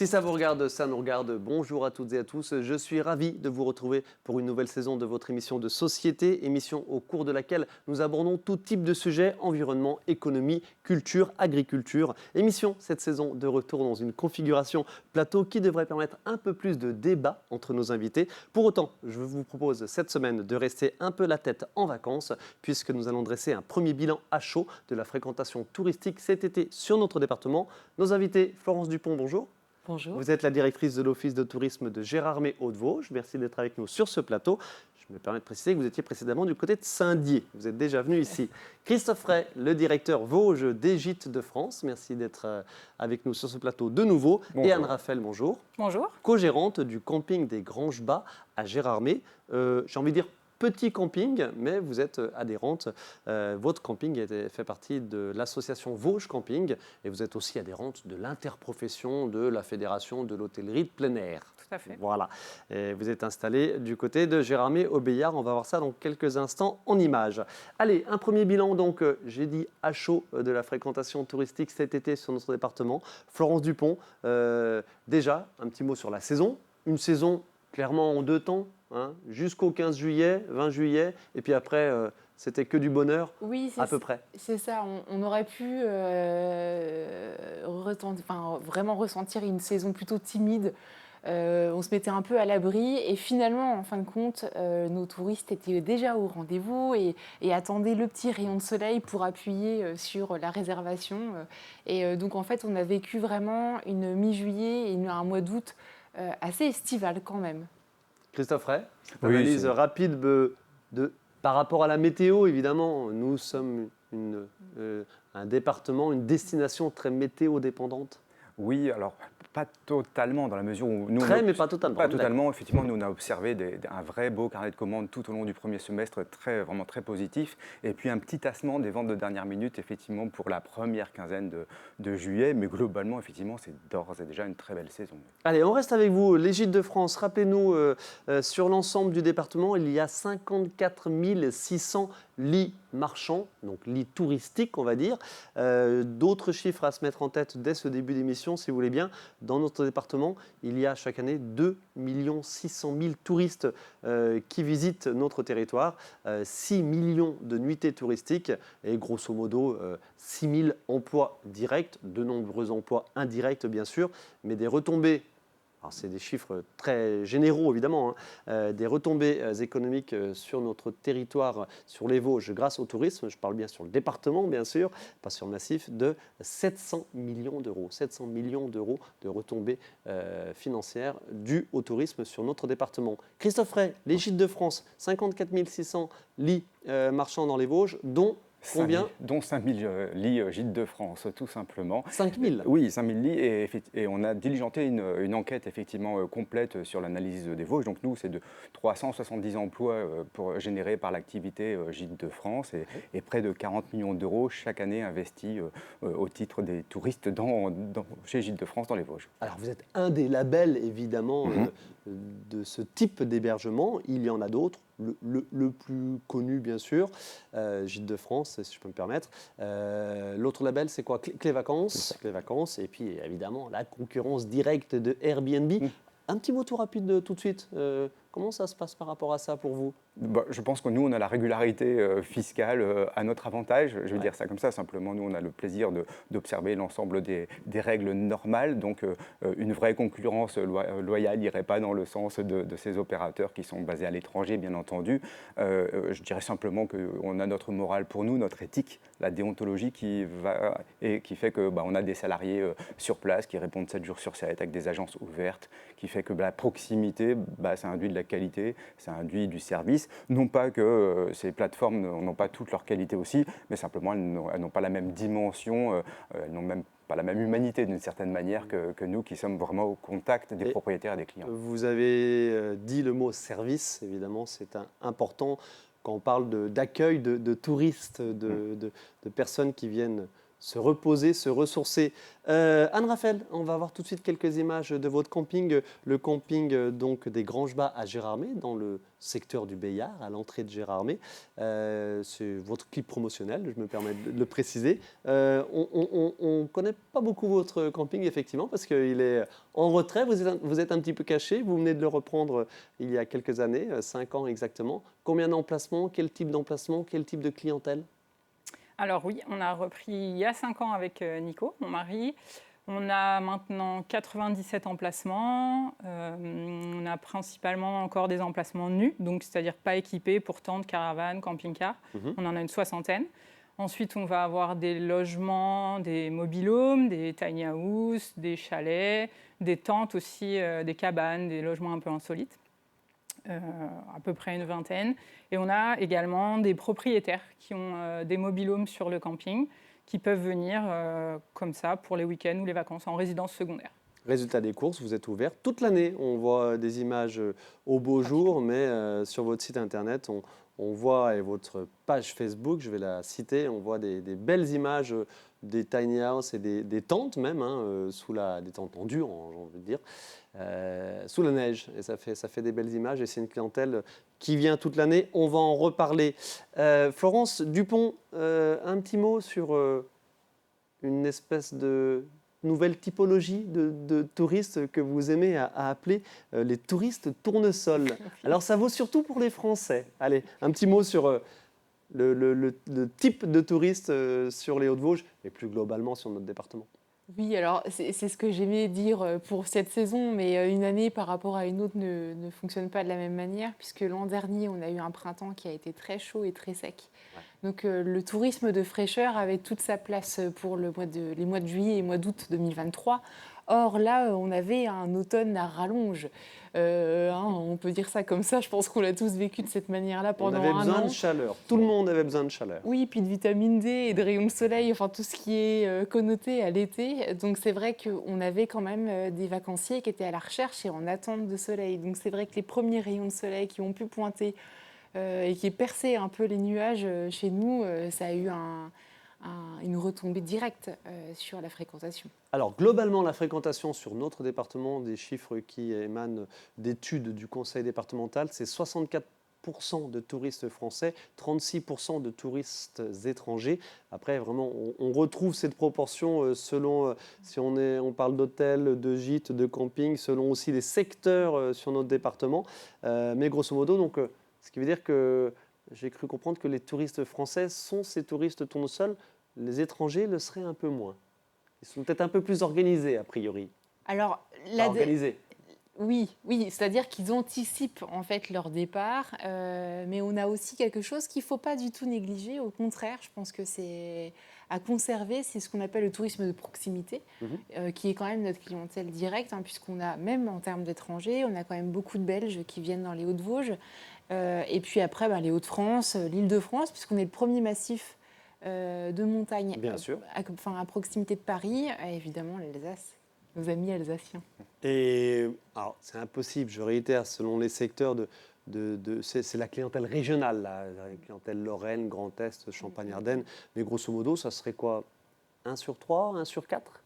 Si ça vous regarde, ça nous regarde. Bonjour à toutes et à tous. Je suis ravi de vous retrouver pour une nouvelle saison de votre émission de société, émission au cours de laquelle nous abordons tout type de sujets, environnement, économie, culture, agriculture. Émission cette saison de retour dans une configuration plateau qui devrait permettre un peu plus de débat entre nos invités. Pour autant, je vous propose cette semaine de rester un peu la tête en vacances puisque nous allons dresser un premier bilan à chaud de la fréquentation touristique cet été sur notre département. Nos invités, Florence Dupont, bonjour. Bonjour. Vous êtes la directrice de l'Office de tourisme de Gérardmer Hauts-de-Vosges. Merci d'être avec nous sur ce plateau. Je me permets de préciser que vous étiez précédemment du côté de Saint-Dié. Vous êtes déjà venu ici. Christophe Ray, le directeur Vosges des Gîtes de France. Merci d'être avec nous sur ce plateau de nouveau. Bonjour. Et Anne Raphaël, bonjour. Bonjour. Co-gérante du camping des Granges Bas à Gérardmer. J'ai envie de dire petit camping, mais vous êtes adhérente. Votre camping fait partie de l'association Vosges Camping et vous êtes aussi adhérente de l'interprofession de la Fédération de l'hôtellerie de plein air. Tout à fait. Voilà. Et vous êtes installé du côté de Gérardmer-Aubeillard. On va voir ça dans quelques instants en images. Allez, un premier bilan, donc, j'ai dit à chaud de la fréquentation touristique cet été sur notre département. Florence Dupont, déjà, un petit mot sur la saison. Une saison clairement en deux temps. Jusqu'au 15 juillet, 20 juillet, et puis après, c'était que du bonheur, Oui, à peu près. C'est ça. On aurait pu vraiment ressentir une saison plutôt timide. On se mettait un peu à l'abri et finalement, en fin de compte, nos touristes étaient déjà au rendez-vous et attendaient le petit rayon de soleil pour appuyer sur la réservation. Donc, en fait, on a vécu vraiment une mi-juillet et un mois d'août assez estival quand même. Christophe Ray, cette Oui, analyse c'est- rapide par rapport à la météo, évidemment. Nous sommes un département, une destination très météo-dépendante. Oui, alors pas totalement dans la mesure où nous Très, mais pas totalement. Pas totalement. Effectivement, nous on a observé un vrai beau carnet de commandes tout au long du premier semestre, vraiment très positif. Et puis un petit tassement des ventes de dernière minute, effectivement, pour la première quinzaine de juillet. Mais globalement, effectivement, c'est d'ores et déjà une très belle saison. Allez, on reste avec vous. Les Gîtes de France, rappelez-nous, sur l'ensemble du département, il y a 54 600 lits marchands, donc lits touristiques, on va dire. D'autres chiffres à se mettre en tête dès ce début d'émission, si vous voulez bien. Dans notre département, il y a chaque année 2 600 000 touristes qui visitent notre territoire, 6 millions de nuitées touristiques et grosso modo 6 000 emplois directs, de nombreux emplois indirects bien sûr, mais des retombées. Alors, c'est des chiffres très généraux, évidemment, des retombées économiques sur notre territoire, sur les Vosges, grâce au tourisme. Je parle bien sur le département, bien sûr, pas sur le massif, de 700 millions d'euros. 700 millions d'euros de retombées financières dues au tourisme sur notre département. Christophe Ray, les Gîtes de France, 54 600 lits marchands dans les Vosges, dont combien ? Dont 5 000 lits Gîtes de France, tout simplement. 5 000. Oui, 5 000 lits. Et on a diligenté une enquête effectivement complète sur l'analyse des Vosges. Donc nous, c'est de 370 emplois générés par l'activité Gîtes de France et près de 40 millions d'euros chaque année investis au titre des touristes chez Gîtes de France dans les Vosges. Alors vous êtes un des labels, évidemment, de ce type d'hébergement. Il y en a d'autres. Le plus connu, bien sûr, Gîtes de France, si je peux me permettre. L'autre label, c'est quoi ? Clé Vacances. Clé Vacances. Et puis, évidemment, la concurrence directe de Airbnb. Un petit mot tout rapide tout de suite. Comment ça se passe par rapport à ça pour vous ? Je pense que nous, on a la régularité fiscale à notre avantage. Je vais dire ça comme ça. Simplement, nous, on a le plaisir d'observer l'ensemble des règles normales. Donc, une vraie concurrence loyale n'irait pas dans le sens de ces opérateurs qui sont basés à l'étranger, bien entendu. Je dirais simplement qu'on a notre morale pour nous, notre éthique, la déontologie qui fait qu'on a des salariés sur place qui répondent 7 jours sur 7 avec des agences ouvertes, qui fait que la proximité, ça induit de la qualité, ça induit du service. Non pas que ces plateformes n'ont pas toutes leurs qualités aussi, mais simplement elles n'ont pas la même dimension, elles n'ont même pas la même humanité d'une certaine manière que nous qui sommes vraiment au contact des propriétaires et des clients. Vous avez dit le mot service, évidemment, c'est important quand on parle d'accueil de touristes, de personnes qui viennent se reposer, se ressourcer. Anne-Raphaël, on va voir tout de suite quelques images de votre camping, le camping donc des Granges-Bas à Gérardmer, dans le secteur du Béillard, à l'entrée de Gérardmer. C'est votre clip promotionnel, je me permets de le préciser. On ne connaît pas beaucoup votre camping, effectivement, parce qu'il est en retrait. Vous êtes un petit peu caché. Vous venez de le reprendre il y a quelques années, 5 ans exactement. Combien d'emplacements? Quel type d'emplacement? Quel type de clientèle? Alors oui, on a repris il y a 5 ans avec Nico, mon mari. On a maintenant 97 emplacements. On a principalement encore des emplacements nus, donc c'est-à-dire pas équipés pour tentes, caravanes, camping-car. On en a une 60aine. Ensuite, on va avoir des logements, des mobil-homes, des tiny houses, des chalets, des tentes aussi, des cabanes, des logements un peu insolites. À peu près une 20aine. Et on a également des propriétaires qui ont des mobil-homes sur le camping qui peuvent venir comme ça pour les week-ends ou les vacances en résidence secondaire. Résultat des courses, vous êtes ouvert toute l'année. On voit des images au beau jour, mais sur votre site internet, on voit, et votre page Facebook, je vais la citer, on voit des belles images des tiny houses et des tentes même, sous des tentes en dur, j'ai envie de dire, sous la neige. Et ça fait des belles images et c'est une clientèle qui vient toute l'année. On va en reparler. Florence Dupont, un petit mot sur une espèce de nouvelle typologie de touristes que vous aimez à appeler les touristes tournesols. Alors ça vaut surtout pour les Français. Allez, un petit mot sur le type de touristes sur les Hauts-de-Vosges et plus globalement sur notre département. Oui, alors c'est ce que j'aimais dire pour cette saison, mais une année par rapport à une autre ne fonctionne pas de la même manière, puisque l'an dernier, on a eu un printemps qui a été très chaud et très sec. Ouais. Donc le tourisme de fraîcheur avait toute sa place pour les mois de juillet et mois d'août 2023. Or là, on avait un automne à rallonge. On peut dire ça comme ça, je pense qu'on l'a tous vécu de cette manière-là pendant un an. On avait besoin de chaleur, tout le monde avait besoin de chaleur. Oui, puis de vitamine D et de rayons de soleil, enfin tout ce qui est connoté à l'été. Donc c'est vrai qu'on avait quand même des vacanciers qui étaient à la recherche et en attente de soleil. Donc c'est vrai que les premiers rayons de soleil qui ont pu pointer et qui perçaient un peu les nuages chez nous, ça a eu une retombée directe sur la fréquentation. Alors globalement, la fréquentation sur notre département, des chiffres qui émanent d'études du conseil départemental, c'est 64% de touristes français, 36% de touristes étrangers. Après, vraiment, on retrouve cette proportion selon si on parle d'hôtels, de gîtes, de camping, selon aussi les secteurs sur notre département. Mais grosso modo, donc, ce qui veut dire que j'ai cru comprendre que les touristes français sont ces touristes tournesols. Les étrangers le seraient un peu moins. Ils sont peut-être un peu plus organisés, a priori. Alors, organisés. Oui, c'est-à-dire qu'ils anticipent en fait leur départ, mais on a aussi quelque chose qu'il ne faut pas du tout négliger. Au contraire, je pense que c'est à conserver, c'est ce qu'on appelle le tourisme de proximité, qui est quand même notre clientèle directe, puisqu'on a, même en termes d'étrangers, on a quand même beaucoup de Belges qui viennent dans les Hauts-de-Vosges, et puis après les Hauts-de-France, l'Île-de-France, puisqu'on est le premier massif de montagne, bien sûr, à proximité de Paris, et évidemment l'Alsace, nos amis alsaciens. Et alors, c'est impossible, je réitère, selon les secteurs, c'est la clientèle régionale, la clientèle Lorraine, Grand Est, Champagne-Ardenne, mais grosso modo, ça serait quoi, 1 sur 3, 1 sur 4?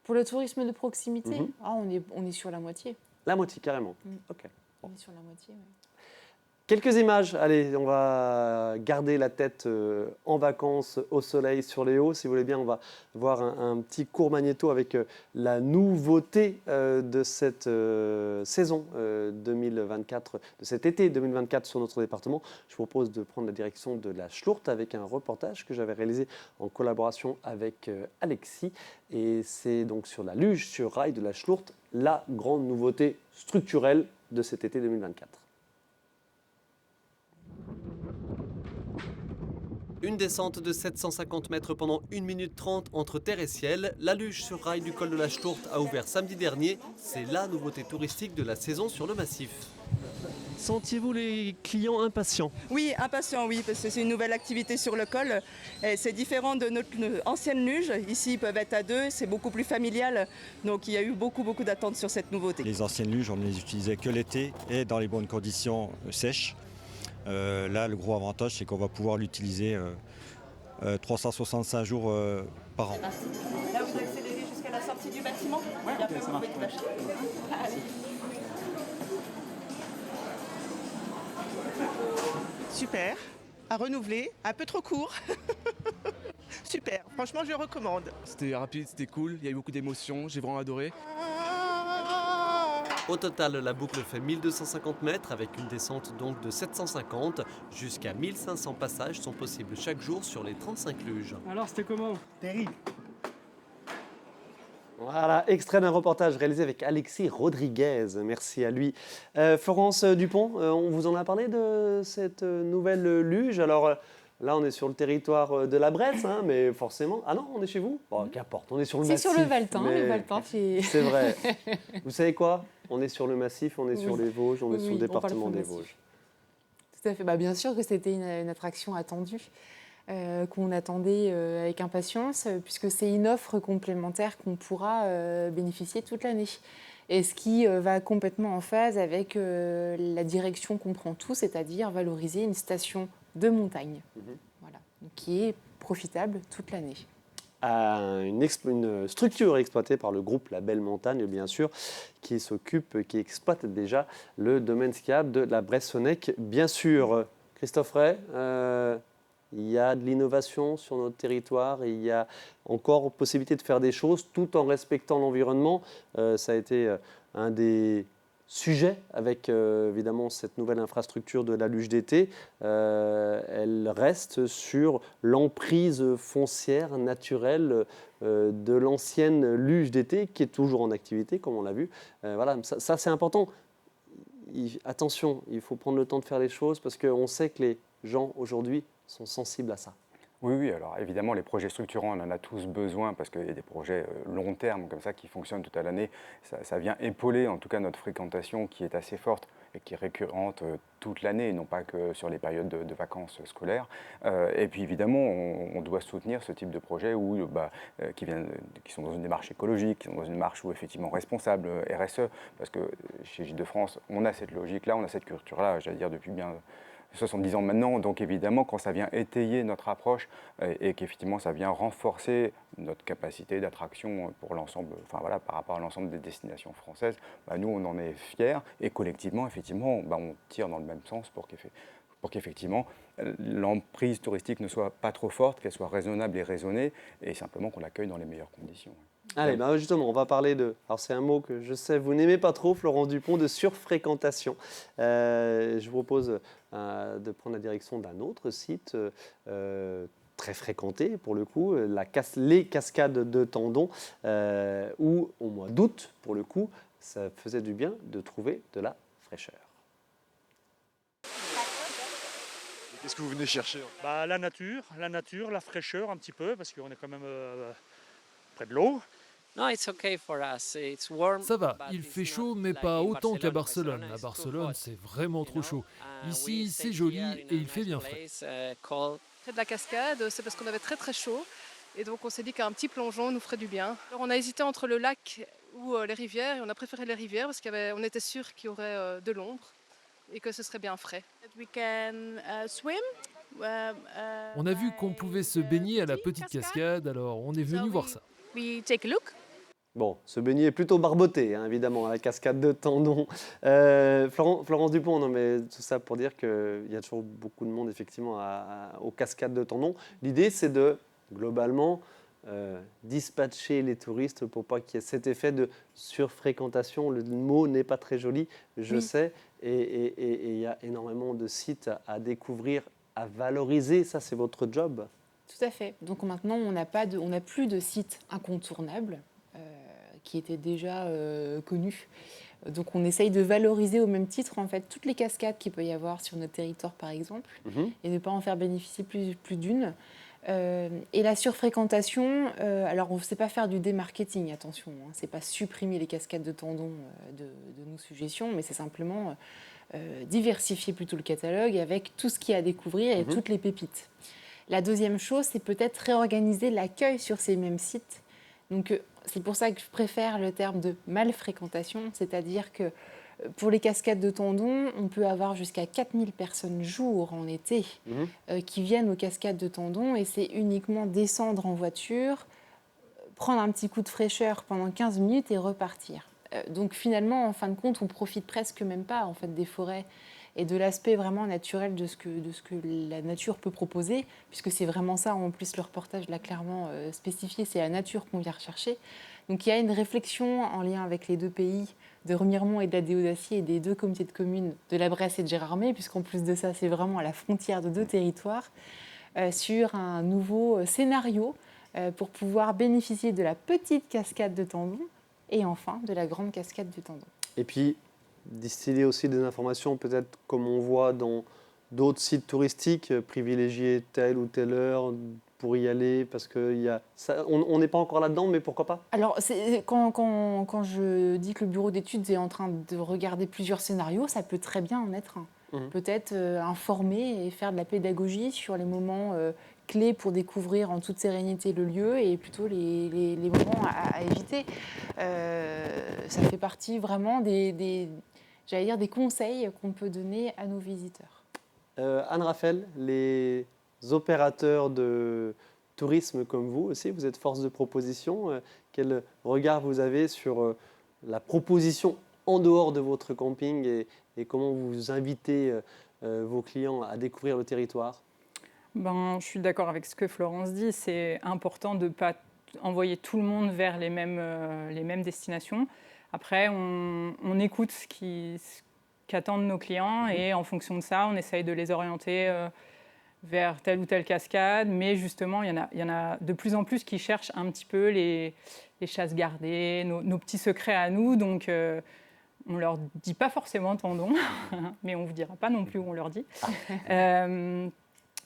Pour le tourisme de proximité, on est sur la moitié. La moitié, carrément. Ok. Bon. On est sur la moitié, oui. Quelques images, allez, on va garder la tête en vacances, au soleil, sur les hauts. Si vous voulez bien, on va voir un petit court magnéto avec la nouveauté de cette saison 2024, de cet été 2024 sur notre département. Je vous propose de prendre la direction de la Schlourte avec un reportage que j'avais réalisé en collaboration avec Alexis. Et c'est donc sur la luge sur rail de la Schlourte, la grande nouveauté structurelle de cet été 2024. Une descente de 750 mètres pendant 1 minute 30 entre terre et ciel. La luge sur rail du col de la Schlourte a ouvert samedi dernier. C'est la nouveauté touristique de la saison sur le massif. Sentiez-vous les clients impatients? Oui, impatients, oui, parce que c'est une nouvelle activité sur le col. C'est différent de notre ancienne luge. Ici, ils peuvent être à 2, c'est beaucoup plus familial. Donc, il y a eu beaucoup d'attentes sur cette nouveauté. Les anciennes luges, on ne les utilisait que l'été et dans les bonnes conditions sèches. Là, le gros avantage, c'est qu'on va pouvoir l'utiliser 365 jours par an. Là, vous accélérez jusqu'à la sortie du bâtiment. Ouais, et après, ok, ça vous marche. pouvez lâcher. Allez. Super, à renouveler, un peu trop court. Super, franchement je recommande. C'était rapide, c'était cool, il y a eu beaucoup d'émotions, j'ai vraiment adoré. Au total, la boucle fait 1250 mètres avec une descente donc de 750. Jusqu'à 1500 passages sont possibles chaque jour sur les 35 luges. Alors, c'était comment? Terrible. Voilà, extrait d'un reportage réalisé avec Alexis Rodriguez. Merci à lui. Florence Dupont, on vous en a parlé de cette nouvelle luge. Alors là, on est sur le territoire de la Bresse, hein, mais forcément... Ah non, on est chez vous? Bon, qu'importe, on est sur le C'est massif. sur le Valtin, mais- le Valtin, C'est vrai. Vous savez quoi? On est sur le massif, on est sur Oui. les Vosges, on est Oui, sur le oui, on parle département sur le des massif. Vosges. Tout à fait. Bah, bien sûr que c'était une attraction attendue, qu'on attendait avec impatience, puisque c'est une offre complémentaire qu'on pourra bénéficier toute l'année. Et ce qui va complètement en phase avec la direction qu'on prend tous, c'est-à-dire valoriser une station de montagne, voilà, donc qui est profitable toute l'année. Une structure exploitée par le groupe La Belle Montagne, bien sûr, qui exploite déjà le domaine skiable de la Bressonnec, bien sûr. Christophe Ray, il y a de l'innovation sur notre territoire, et il y a encore possibilité de faire des choses tout en respectant l'environnement. Ça a été un des sujets avec évidemment cette nouvelle infrastructure de la luge d'été. Elle reste sur l'emprise foncière naturelle de l'ancienne luge d'été qui est toujours en activité, comme on l'a vu. Voilà, ça c'est important. Attention, il faut prendre le temps de faire les choses parce qu'on sait que les gens aujourd'hui sont sensibles à ça. Oui, oui, alors évidemment, les projets structurants, on en a tous besoin parce qu'il y a des projets long terme comme ça qui fonctionnent toute l'année. Ça vient épauler en tout cas notre fréquentation qui est assez forte et qui est récurrente toute l'année, et non pas que sur les périodes de vacances scolaires. Et puis évidemment, on doit soutenir ce type de projets qui sont dans une démarche écologique, qui sont dans une démarche effectivement responsable, RSE, parce que chez Gîtes de France, on a cette logique-là, on a cette culture-là, j'allais dire depuis bien 70 ans maintenant, donc évidemment quand ça vient étayer notre approche et qu'effectivement ça vient renforcer notre capacité d'attraction pour l'ensemble, enfin voilà, par rapport à l'ensemble des destinations françaises, nous on en est fiers et collectivement effectivement on tire dans le même sens pour qu'effectivement l'emprise touristique ne soit pas trop forte, qu'elle soit raisonnable et raisonnée et simplement qu'on l'accueille dans les meilleures conditions. Allez, justement, on va parler de... Alors c'est un mot que je sais, vous n'aimez pas trop, Florence Dupont, de surfréquentation. Je vous propose de prendre la direction d'un autre site très fréquenté, pour le coup, les cascades de Tendon, où au mois d'août, pour le coup, ça faisait du bien de trouver de la fraîcheur. Qu'est-ce que vous venez chercher? La nature, la fraîcheur un petit peu, parce qu'on est quand même près de l'eau. Ça va, il fait chaud, mais pas autant qu'à Barcelone. À Barcelone, c'est vraiment trop chaud. Ici, c'est joli et il fait bien frais. Près de la cascade, c'est parce qu'on avait très très chaud. Et donc on s'est dit qu'un petit plongeon nous ferait du bien. Alors on a hésité entre le lac ou les rivières, et on a préféré les rivières parce qu'on était sûr qu'il y aurait de l'ombre et que ce serait bien frais. On a vu qu'on pouvait se baigner à la petite cascade, alors on est venu voir ça. Bon, ce beignet est plutôt barboté, hein, évidemment, à la cascade de Tendon. Florence Dupont, non, mais tout ça pour dire qu'il y a toujours beaucoup de monde, effectivement, aux cascades de Tendon. L'idée, c'est de, globalement, dispatcher les touristes pour pas qu'il y ait cet effet de surfréquentation. Le mot n'est pas très joli, je sais, et il y a énormément de sites à découvrir, à valoriser. Ça, c'est votre job. Tout à fait. Donc maintenant, on n'a plus de sites incontournables qui étaient déjà connus. Donc on essaye de valoriser au même titre en fait toutes les cascades qu'il peut y avoir sur notre territoire, par exemple, et ne pas en faire bénéficier plus d'une. Et la surfréquentation, alors on ne sait pas faire du démarketing, attention, hein, c'est pas supprimer les cascades de Tendon de nos suggestions, mais c'est simplement diversifier plutôt le catalogue avec tout ce qu'il y a à découvrir et toutes les pépites. La deuxième chose, c'est peut-être réorganiser l'accueil sur ces mêmes sites. Donc c'est pour ça que je préfère le terme de malfréquentation, c'est-à-dire que Pour les cascades de Tendon, on peut avoir jusqu'à 4000 personnes jour en été qui viennent aux cascades de Tendon et c'est uniquement descendre en voiture, prendre un petit coup de fraîcheur pendant 15 minutes et repartir. Donc finalement, en fin de compte, on profite presque même pas en fait, des forêts et de l'aspect vraiment naturel de ce que la nature peut proposer, puisque c'est vraiment ça, en plus le reportage l'a clairement spécifié, c'est la nature qu'on vient rechercher. Donc il y a une réflexion en lien avec les deux pays, de Remiremont et de la Déodacie et des deux comités de communes de la Bresse et de Gérardmer, puisqu'en plus de ça, c'est vraiment à la frontière de deux territoires, sur un nouveau scénario pour pouvoir bénéficier de la petite cascade de Tendon et enfin de la grande cascade de Tendon. Et puis, distiller aussi des informations, peut-être comme on voit dans d'autres sites touristiques, privilégier telle ou telle heure pour y aller, parce qu'on n'est pas encore là-dedans, mais pourquoi pas? Alors, quand je dis que le bureau d'études est en train de regarder plusieurs scénarios, ça peut très bien en être un. Peut-être informer et faire de la pédagogie sur les moments clés pour découvrir en toute sérénité le lieu et plutôt les moments à éviter. Ça fait partie vraiment des conseils qu'on peut donner à nos visiteurs. Anne-Raphaël, les opérateurs de tourisme comme vous aussi, vous êtes force de proposition. Quel regard vous avez sur la proposition en dehors de votre camping et comment vous invitez vos clients à découvrir le territoire? Je suis d'accord avec ce que Florence dit. C'est important de ne pas envoyer tout le monde vers les mêmes destinations. Après, on écoute ce qu'attendent nos clients et en fonction de ça, on essaye de les orienter vers telle ou telle cascade. Mais justement, il y en a de plus en plus qui cherchent un petit peu les chasses gardées, nos petits secrets à nous. Donc, on ne leur dit pas forcément Tendon, mais on ne vous dira pas non plus où on leur dit.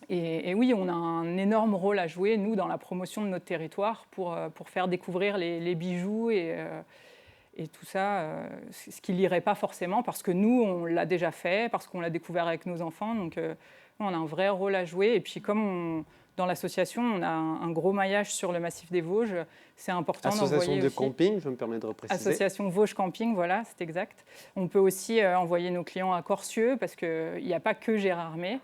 Et oui, on a un énorme rôle à jouer, nous, dans la promotion de notre territoire pour faire découvrir les bijoux et tout ça, ce qui n'irait pas forcément, parce que nous, on l'a déjà fait, parce qu'on l'a découvert avec nos enfants. Donc, on a un vrai rôle à jouer. Et puis, comme dans l'association, on a un gros maillage sur le massif des Vosges, c'est important d'envoyer Association de aussi... camping, je me permets de repréciser. Association Vosges Camping, voilà, c'est exact. On peut aussi envoyer nos clients à Corcieux, parce qu'il n'y a pas que Gérardmer.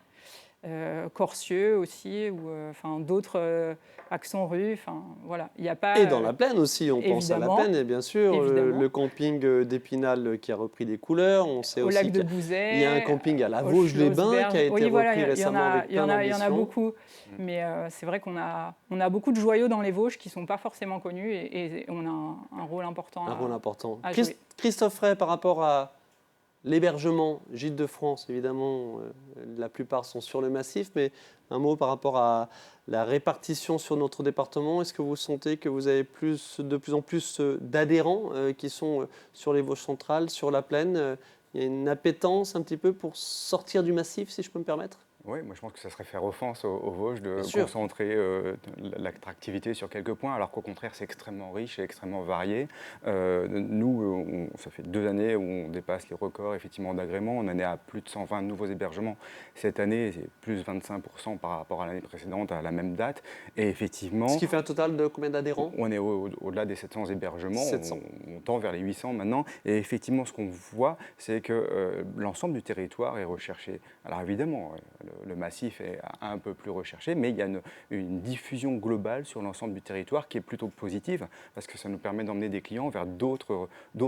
Corcieux aussi, ou d'autres Axon-Rue, voilà. Il y a pas, et dans la plaine aussi, on pense à la plaine, et bien sûr, le camping d'Épinal qui a repris des couleurs. On sait au aussi lac de Bouzet, il y a un camping à la Vosges-les-Bains qui a été repris récemment avec plein d'ambition. Il y en a beaucoup, mais c'est vrai qu'on a beaucoup de joyaux dans les Vosges qui ne sont pas forcément connus et on a un rôle important à jouer. Christophe Ray, par rapport à l'hébergement, Gîtes de France, évidemment, la plupart sont sur le massif, mais un mot par rapport à la répartition sur notre département. Est-ce que vous sentez que vous avez de plus en plus d'adhérents qui sont sur les Vosges centrales, sur la plaine? Il y a une appétence un petit peu pour sortir du massif, si je peux me permettre? Oui, moi je pense que ça serait faire offense aux Vosges de concentrer l'attractivité sur quelques points, alors qu'au contraire c'est extrêmement riche et extrêmement varié. Nous, ça fait 2 années où on dépasse les records effectivement d'agrément. On en est à plus de 120 nouveaux hébergements. Cette année, c'est plus 25% par rapport à l'année précédente, à la même date. Et effectivement... Ce qui fait un total de combien d'adhérents? On est au-delà des 700 hébergements, 700. On tend vers les 800 maintenant. Et effectivement, ce qu'on voit, c'est que l'ensemble du territoire est recherché. Alors évidemment, le massif est un peu plus recherché, mais il y a une diffusion globale sur l'ensemble du territoire qui est plutôt positive, parce que ça nous permet d'emmener des clients vers d'autres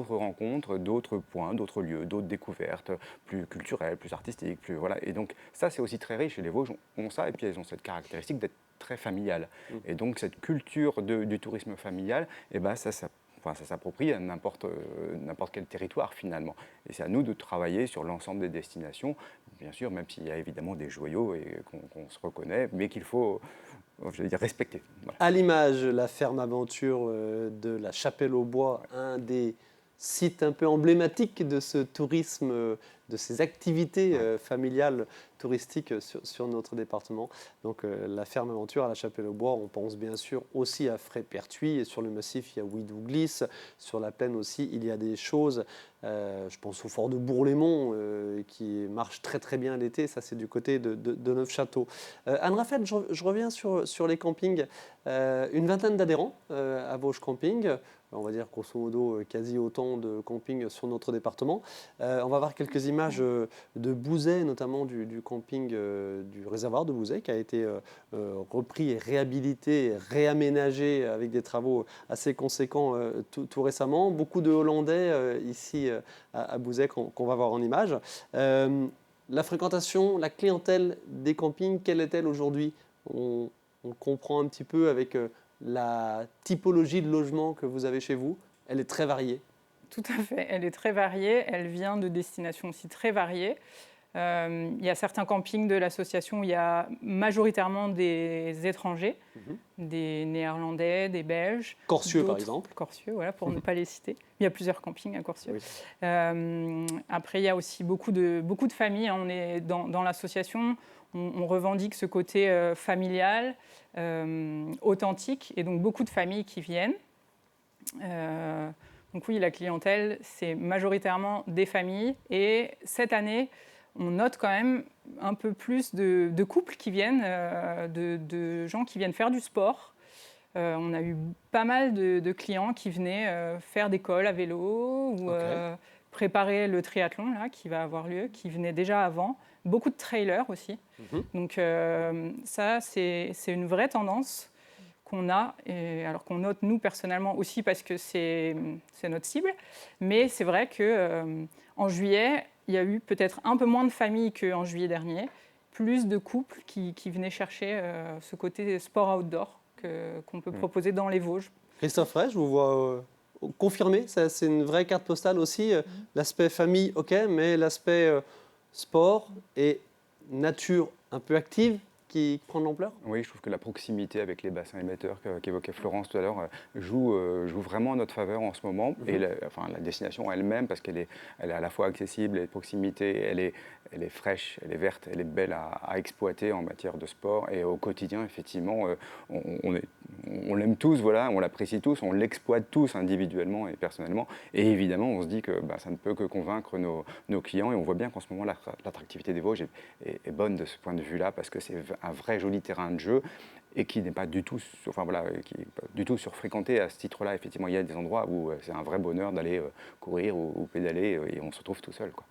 rencontres, d'autres points, d'autres lieux, d'autres découvertes, plus culturelles, plus artistiques. Voilà. Et donc ça, c'est aussi très riche, et les Vosges ont ça, et puis elles ont cette caractéristique d'être très familiales. Et donc cette culture du tourisme familial, ça s'approprie à n'importe quel territoire finalement. Et c'est à nous de travailler sur l'ensemble des destinations, bien sûr, même s'il y a évidemment des joyaux et qu'on se reconnaît, mais qu'il faut, respecter. Voilà. À l'image, la ferme aventure de la Chapelle-aux-Bois, un des sites un peu emblématiques de ce tourisme, de ces activités familiales touristiques sur notre département. Donc la ferme aventure à la Chapelle-aux-Bois, on pense bien sûr aussi à Fray-Pertuis, et sur le massif il y a Ouidouglis, sur la plaine aussi il y a des choses, je pense au fort de Bourg-les-Monts qui marche très très bien l'été, ça c'est du côté de Neufchâteau. Anne-Raphaël, je reviens sur les campings, une vingtaine d'adhérents à Vosges Camping. on va dire grosso modo quasi autant de campings sur notre département. On va voir quelques images de Bouzet, notamment du camping du réservoir de Bouzet, qui a été repris et réhabilité, et réaménagé avec des travaux assez conséquents tout récemment. Beaucoup de Hollandais ici à Bouzet qu'on va voir en images. La fréquentation, la clientèle des campings, quelle est-elle aujourd'hui? On comprend un petit peu avec la typologie de logement que vous avez chez vous. Elle est très variée. Tout à fait, elle est très variée. Elle vient de destinations aussi très variées. Il y a certains campings de l'association où il y a majoritairement des étrangers, des Néerlandais, des Belges. Corsieux, par exemple. Corsieux, voilà, pour ne pas les citer. Il y a plusieurs campings à Corsieux. Oui. Après, il y a aussi beaucoup de familles. On est dans l'association, on revendique ce côté familial, authentique, et donc beaucoup de familles qui viennent. Donc oui, la clientèle, c'est majoritairement des familles. Et cette année, on note quand même un peu plus de couples qui viennent, de gens qui viennent faire du sport. On a eu pas mal de clients qui venaient faire des cols à vélo ou préparer le triathlon là, qui va avoir lieu, qui venaient déjà avant. Beaucoup de trailers aussi. Donc ça, c'est une vraie tendance qu'on a, alors qu'on note nous personnellement aussi parce que c'est notre cible. Mais c'est vrai qu'en juillet, il y a eu peut-être un peu moins de familles qu'en juillet dernier, plus de couples qui venaient chercher ce côté sport outdoor qu'on peut proposer dans les Vosges. Christophe Frey, je vous vois confirmer, c'est une vraie carte postale aussi. L'aspect famille, ok, mais l'aspect sport et nature un peu active qui prend de l'ampleur? Oui, je trouve que la proximité avec les bassins émetteurs qu'évoquait Florence tout à l'heure joue vraiment en notre faveur en ce moment. Et la destination elle-même, parce qu'elle est à la fois accessible et de proximité, elle est fraîche, elle est verte, elle est belle à exploiter en matière de sport. Et au quotidien, effectivement, on l'aime tous, voilà, on l'apprécie tous, on l'exploite tous individuellement et personnellement. Et évidemment, on se dit que ça ne peut que convaincre nos clients. Et on voit bien qu'en ce moment, l'attractivité des Vosges est bonne de ce point de vue-là, parce que c'est un vrai joli terrain de jeu et qui n'est pas du tout, surfréquenté à ce titre-là. Effectivement, il y a des endroits où c'est un vrai bonheur d'aller courir ou pédaler et on se retrouve tout seul, quoi.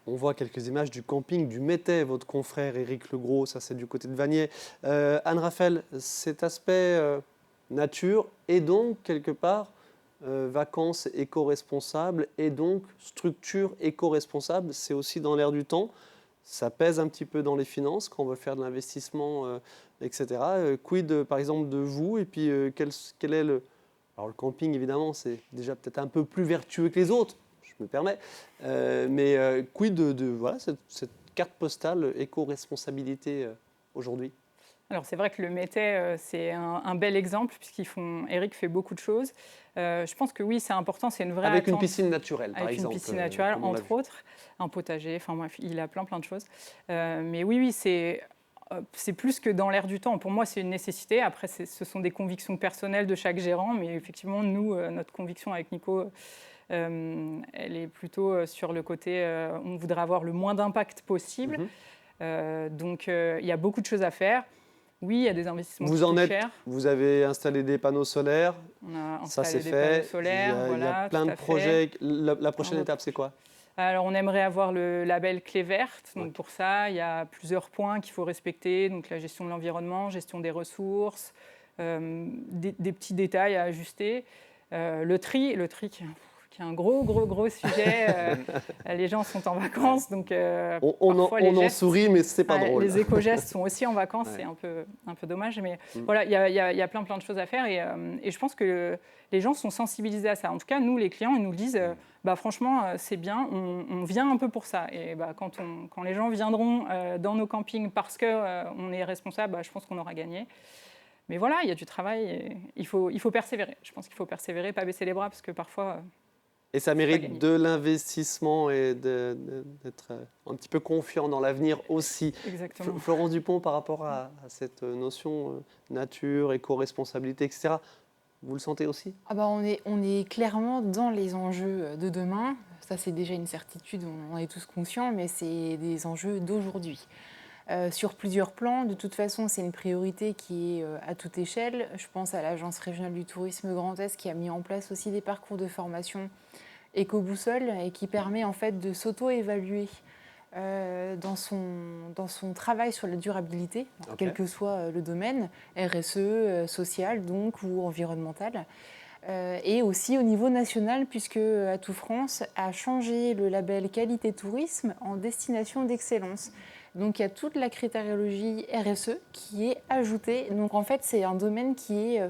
On voit quelques images du camping du Métais, votre confrère Éric Legros, ça c'est du côté de Vanier. Anne-Raphaël, cet aspect nature et donc quelque part vacances éco-responsables et donc structure éco-responsable, c'est aussi dans l'air du temps. Ça pèse un petit peu dans les finances quand on veut faire de l'investissement, etc. Quid, par exemple, de vous? Et puis, quel est le... Alors, le camping, évidemment, c'est déjà peut-être un peu plus vertueux que les autres, je me permets. Mais quid de voilà, cette carte postale éco-responsabilité aujourd'hui? Alors, c'est vrai que le Métais, c'est un bel exemple, Eric fait beaucoup de choses. Je pense que oui, c'est important, c'est une vraie Avec attente. une piscine naturelle, par Avec exemple. une piscine naturelle, entre autres, un potager, enfin bref, il a plein de choses. Mais oui, c'est plus que dans l'air du temps. Pour moi, c'est une nécessité. Après, ce sont des convictions personnelles de chaque gérant, mais effectivement, nous, notre conviction avec Nico, elle est plutôt sur le côté, on voudrait avoir le moins d'impact possible. Donc, il y a beaucoup de choses à faire. Oui, il y a des investissements qui coûtent cher. Vous avez installé des panneaux solaires. On a installé ça c'est des fait. panneaux solaires. Il y a plein de projets. La prochaine étape, c'est quoi? Alors, on aimerait avoir le label Clé verte. Donc, pour ça, il y a plusieurs points qu'il faut respecter. Donc, la gestion de l'environnement, gestion des ressources, des petits détails à ajuster. Le tri qui est un gros sujet. Les gens sont en vacances, donc on en sourit, mais c'est pas drôle. Les éco-gestes sont aussi en vacances, c'est un peu dommage, mais voilà, il y a plein de choses à faire et je pense que les gens sont sensibilisés à ça. En tout cas, nous, les clients, ils nous le disent, franchement, c'est bien, on vient un peu pour ça. Et quand les gens viendront dans nos campings parce qu'on est responsable, je pense qu'on aura gagné. Mais voilà, il y a du travail, et il faut persévérer. Je pense qu'il faut persévérer, pas baisser les bras, parce que parfois... Et ça mérite de l'investissement et d'être un petit peu confiant dans l'avenir aussi. Exactement. Florence Dupont, par rapport à cette notion nature, éco-responsabilité, etc., vous le sentez aussi? On est clairement dans les enjeux de demain. Ça, c'est déjà une certitude, on en est tous conscients, mais c'est des enjeux d'aujourd'hui. sur plusieurs plans. De toute façon, c'est une priorité qui est à toute échelle. Je pense à l'Agence régionale du tourisme Grand Est qui a mis en place aussi des parcours de formation éco-boussole et qui permet en fait de s'auto-évaluer dans son travail sur la durabilité, quel que soit le domaine, RSE, social donc, ou environnemental. Et aussi au niveau national, puisque Atout France a changé le label qualité tourisme en destination d'excellence. Donc il y a toute la critériologie RSE qui est ajoutée. Donc en fait, c'est un domaine qui est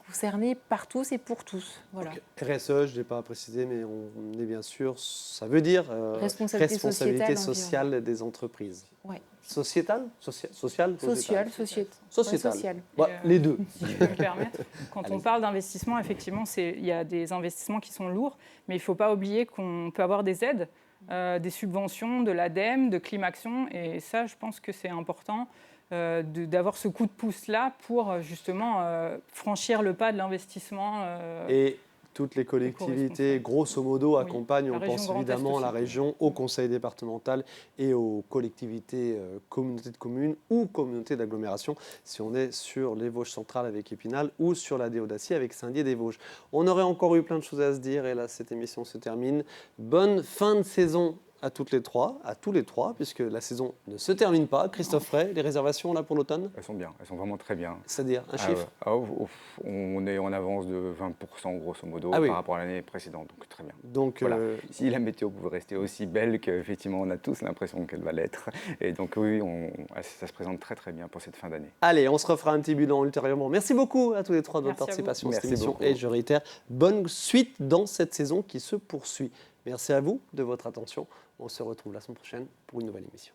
concerné par tous et pour tous. Voilà. Okay. RSE, je ne l'ai pas précisé, mais on est bien sûr, ça veut dire responsabilité sociale des entreprises. Ouais. Sociétale, sociale, sociétale. Les deux. Si je peux me permettre, quand on parle d'investissement, effectivement, il y a des investissements qui sont lourds, mais il ne faut pas oublier qu'on peut avoir des aides, des subventions, de l'ADEME, de Climaction, et ça, je pense que c'est important d'avoir ce coup de pouce-là pour justement franchir le pas de l'investissement. Et toutes les collectivités, grosso modo, accompagnent, on pense évidemment à la région, au conseil départemental et aux collectivités, communautés de communes ou communautés d'agglomération, si on est sur les Vosges centrales avec Épinal ou sur la Déodacie avec Saint-Dié-des-Vosges. On aurait encore eu plein de choses à se dire et là, cette émission se termine. Bonne fin de saison à toutes les trois, à tous les trois, puisque la saison ne se termine pas. Christophe Ray, les réservations là pour l'automne? Elles sont bien, elles sont vraiment très bien. C'est-à-dire un chiffre? On est en avance de 20% grosso modo par rapport à l'année précédente, donc très bien. Donc, voilà. Si la météo pouvait rester aussi belle qu'effectivement on a tous l'impression qu'elle va l'être, et donc oui, ça se présente très très bien pour cette fin d'année. Allez, on se refera un petit bilan ultérieurement. Merci beaucoup à tous les trois de votre participation à cette émission et je réitère, bonne suite dans cette saison qui se poursuit. Merci à vous de votre attention. On se retrouve la semaine prochaine pour une nouvelle émission.